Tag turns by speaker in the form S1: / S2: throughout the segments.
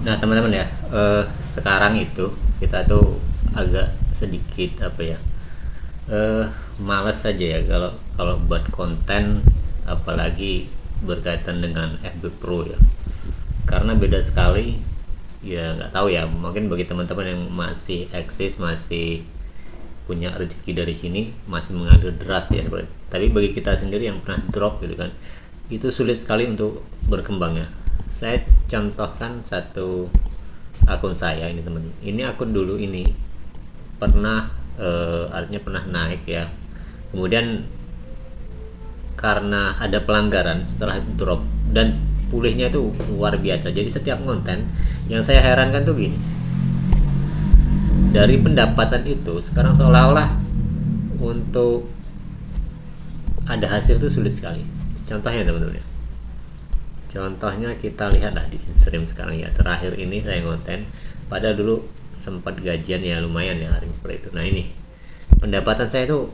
S1: Nah teman-teman ya, sekarang itu kita tuh agak sedikit apa ya, eh males saja ya kalau kalau buat konten, apalagi berkaitan dengan FB Pro ya, karena beda sekali. Ya nggak tahu ya, mungkin bagi teman-teman yang masih eksis, masih punya rezeki dari sini, masih mengalir deras ya seperti. Tapi bagi kita sendiri yang pernah drop gitu kan, itu sulit sekali untuk berkembangnya. Saya contohkan satu akun saya ini teman. Ini akun dulu ini pernah, artinya pernah naik ya. Kemudian karena ada pelanggaran setelah drop, dan pulihnya itu luar biasa. Jadi setiap konten yang saya herankan tuh gini, dari pendapatan itu sekarang seolah-olah untuk ada hasil itu sulit sekali. Contohnya teman-teman ya, contohnya kita lihatlah di Instagram sekarang ya. Terakhir ini saya konten, pada dulu sempat gajian ya lumayan ya hari seperti itu. Nah ini pendapatan saya itu,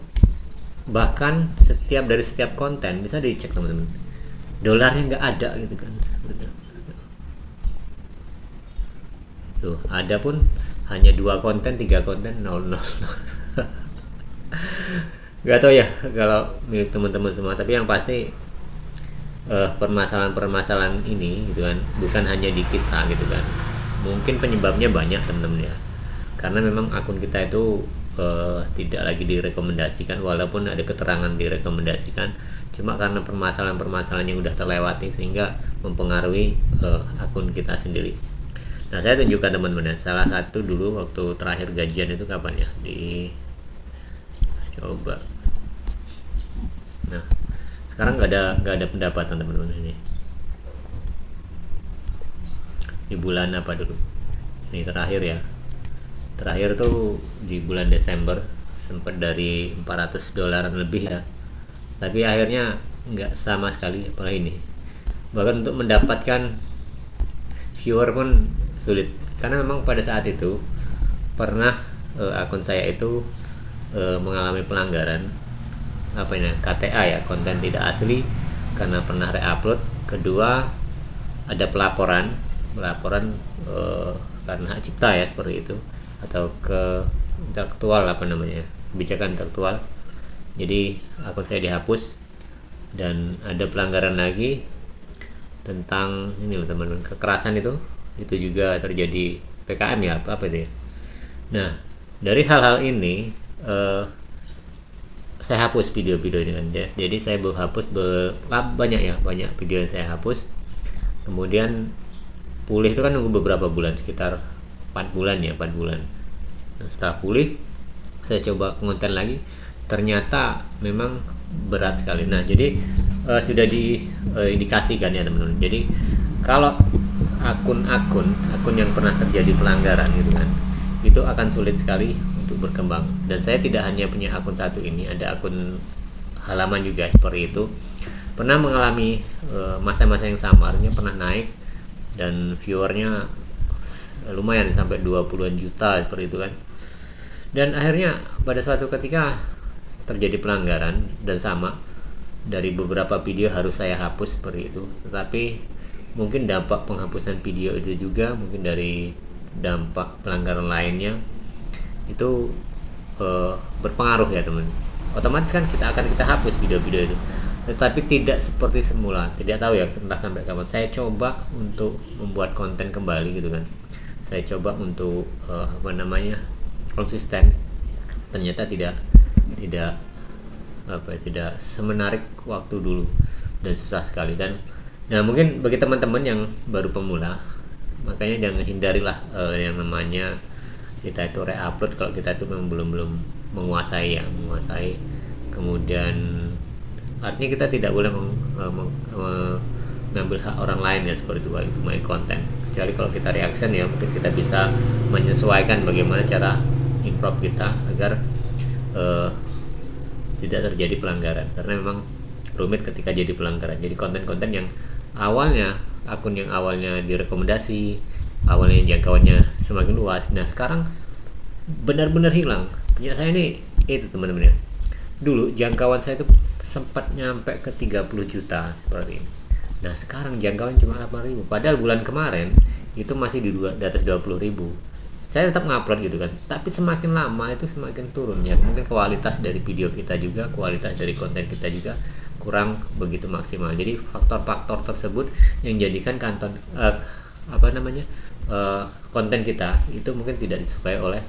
S1: bahkan dari setiap konten bisa dicek teman-teman, dolarnya nggak ada gitu kan. Tuh ada pun hanya 2 konten, 3 konten, nol nol. Nggak tahu ya kalau milik teman-teman semua, tapi yang pasti permasalahan-permasalahan ini gitu kan bukan hanya di kita gitu kan. Mungkin penyebabnya banyak teman-teman ya, karena memang akun kita itu tidak lagi direkomendasikan, walaupun ada keterangan direkomendasikan, cuma karena permasalahan-permasalahan yang udah terlewati sehingga mempengaruhi akun kita sendiri. Nah saya tunjukkan teman-teman ya, salah satu dulu waktu terakhir gajian itu kapan ya, di coba. Nah sekarang nggak ada pendapatan teman-teman. Ini di bulan apa dulu, ini terakhir ya, terakhir tuh di bulan Desember, sempat dari $400 lebih ya, tapi akhirnya nggak sama sekali. Apalagi ini, bahkan untuk mendapatkan viewer pun sulit, karena memang pada saat itu pernah akun saya itu mengalami pelanggaran apa ini, KTA ya, konten tidak asli, karena pernah reupload. Kedua, ada pelaporan karena hak cipta ya seperti itu, atau ke intelektual, apa namanya, kebijakan intelektual. Jadi akun saya dihapus, dan ada pelanggaran lagi tentang ini loh teman-teman, kekerasan. Itu juga terjadi PKM ya, apa itu ya. Nah dari hal-hal ini saya hapus video-video ini kan ya. Jadi saya hapus banyak video yang saya hapus. Kemudian pulih itu kan nunggu beberapa bulan, sekitar 4 bulan ya, 4 bulan. Nah, setelah pulih saya coba konten lagi, ternyata memang berat sekali. Nah jadi sudah diindikasikan ya teman-teman. Jadi kalau akun yang pernah terjadi pelanggaran gitu kan, itu akan sulit sekali untuk berkembang. Dan saya tidak hanya punya akun satu ini, ada akun halaman juga seperti itu, pernah mengalami masa-masa yang sama. Artinya pernah naik dan viewernya lumayan sampai 20-an juta seperti itu kan. Dan akhirnya pada suatu ketika terjadi pelanggaran, dan sama, dari beberapa video harus saya hapus seperti itu. Tetapi mungkin dampak penghapusan video itu juga mungkin dari dampak pelanggaran lainnya itu berpengaruh ya teman. Otomatis kan kita hapus video-video itu, tetapi tidak seperti semula. Tidak tahu ya entah sampai kapan. Saya coba untuk membuat konten kembali gitu kan, saya coba untuk konsisten. Ternyata tidak semenarik waktu dulu, dan susah sekali. Dan nah mungkin bagi teman-teman yang baru pemula, makanya jangan hindarilah yang namanya kita itu reupload kalau kita itu memang belum menguasai. Kemudian artinya kita tidak boleh mengambil hak orang lain ya, seperti itu main konten, kecuali kalau kita reaction ya, mungkin kita bisa menyesuaikan bagaimana cara improv kita agar tidak terjadi pelanggaran, karena memang rumit ketika jadi pelanggaran. Jadi konten-konten yang awalnya, akun yang awalnya direkomendasi, awalnya jangkauannya semakin luas, nah sekarang benar-benar hilang. Punya saya ini itu teman-teman ya, dulu jangkauan saya itu sempat nyampe ke 30 juta seperti ini. Nah sekarang jangkauan cuma 8.000, padahal bulan kemarin itu masih di atas 20.000. Saya tetap ngupload gitu kan, tapi semakin lama itu semakin turun ya. Mungkin kualitas dari video kita juga, kualitas dari konten kita juga kurang begitu maksimal. Jadi faktor-faktor tersebut yang jadikan konten kita itu mungkin tidak disukai oleh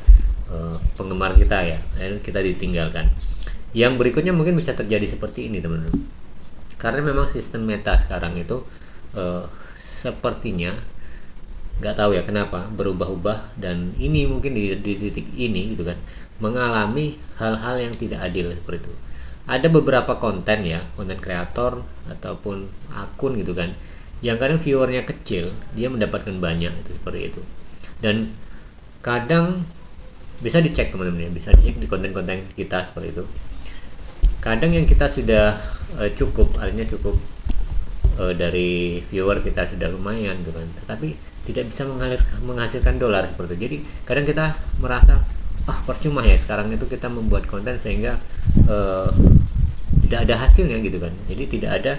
S1: penggemar kita ya, dan kita ditinggalkan. Yang berikutnya mungkin bisa terjadi seperti ini teman-teman, karena memang sistem meta sekarang itu sepertinya nggak tahu ya kenapa berubah-ubah, dan ini mungkin di titik ini gitu kan mengalami hal-hal yang tidak adil seperti itu. Ada beberapa konten ya, konten kreator ataupun akun gitu kan, yang kadang viewernya kecil dia mendapatkan banyak, itu seperti itu. Dan kadang bisa dicek teman-teman ya, bisa dicek di konten-konten kita seperti itu. Kadang yang kita sudah cukup, artinya cukup dari viewer kita sudah lumayan gitu kan, tetapi tidak bisa menghasilkan dolar seperti itu. Jadi kadang kita merasa percuma ya sekarang itu kita membuat konten sehingga tidak ada hasilnya gitu kan. Jadi tidak ada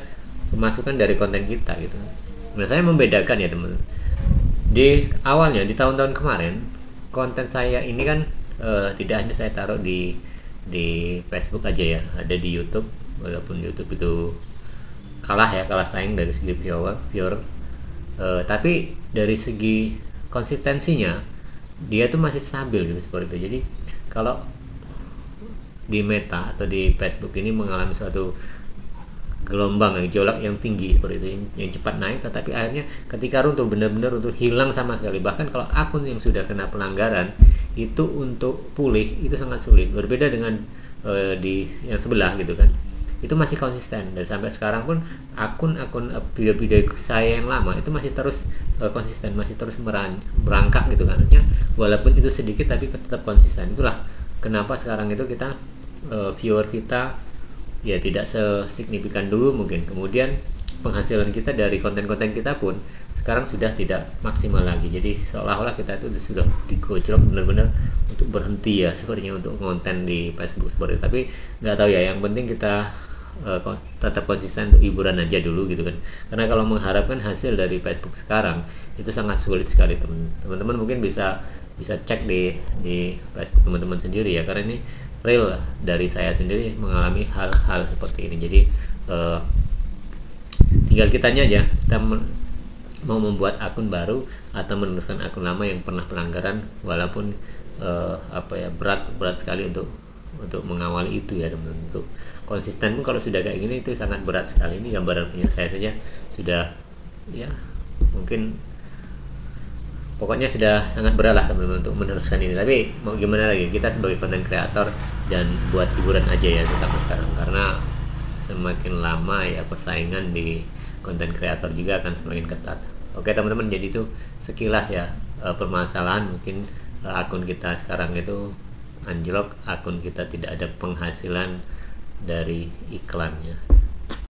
S1: pemasukan dari konten kita gitu. Nah saya membedakan ya teman, di awalnya di tahun-tahun kemarin konten saya ini kan tidak hanya saya taruh di Facebook aja ya, ada di YouTube, walaupun YouTube itu kalah saing dari segi viewer, tapi dari segi konsistensinya dia tuh masih stabil gitu seperti itu. Jadi kalau di Meta atau di Facebook ini mengalami suatu gelombang yang jolak yang tinggi seperti itu, yang cepat naik, tetapi akhirnya ketika runtuh, benar-benar runtuh, hilang sama sekali. Bahkan kalau akun yang sudah kena pelanggaran itu untuk pulih itu sangat sulit, berbeda dengan di yang sebelah gitu kan, itu masih konsisten. Dan sampai sekarang pun akun-akun video-video saya yang lama itu masih terus konsisten, masih terus merangkak gitu kan, artinya walaupun itu sedikit tapi tetap konsisten. Itulah kenapa sekarang itu kita viewer kita ya tidak sesignifikan dulu mungkin. Kemudian penghasilan kita dari konten-konten kita pun sekarang sudah tidak maksimal lagi. Jadi seolah-olah kita itu sudah digojlok benar-benar untuk berhenti ya sepertinya untuk konten di Facebook seperti itu. Tapi nggak tahu ya, yang penting kita tetap konsisten untuk hiburan aja dulu gitu kan. Karena kalau mengharapkan hasil dari Facebook sekarang itu sangat sulit sekali teman-teman. Mungkin bisa cek di Facebook teman-teman sendiri ya, karena ini real dari saya sendiri mengalami hal-hal seperti ini. Jadi tinggal kitanya aja, kita mau membuat akun baru atau meneruskan akun lama yang pernah pelanggaran, walaupun berat sekali untuk mengawali itu ya teman-teman. Untuk konsisten pun kalau sudah kayak gini itu sangat berat sekali. Ini gambaran punya saya saja sudah ya mungkin pokoknya sudah sangat berat lah teman-teman untuk meneruskan ini. Tapi mau gimana lagi, kita sebagai konten kreator dan buat hiburan aja ya tetap sekarang, karena semakin lama ya persaingan di konten kreator juga akan semakin ketat. Oke teman-teman, jadi itu sekilas ya permasalahan mungkin akun kita sekarang itu anjlok, akun kita tidak ada penghasilan dari iklannya.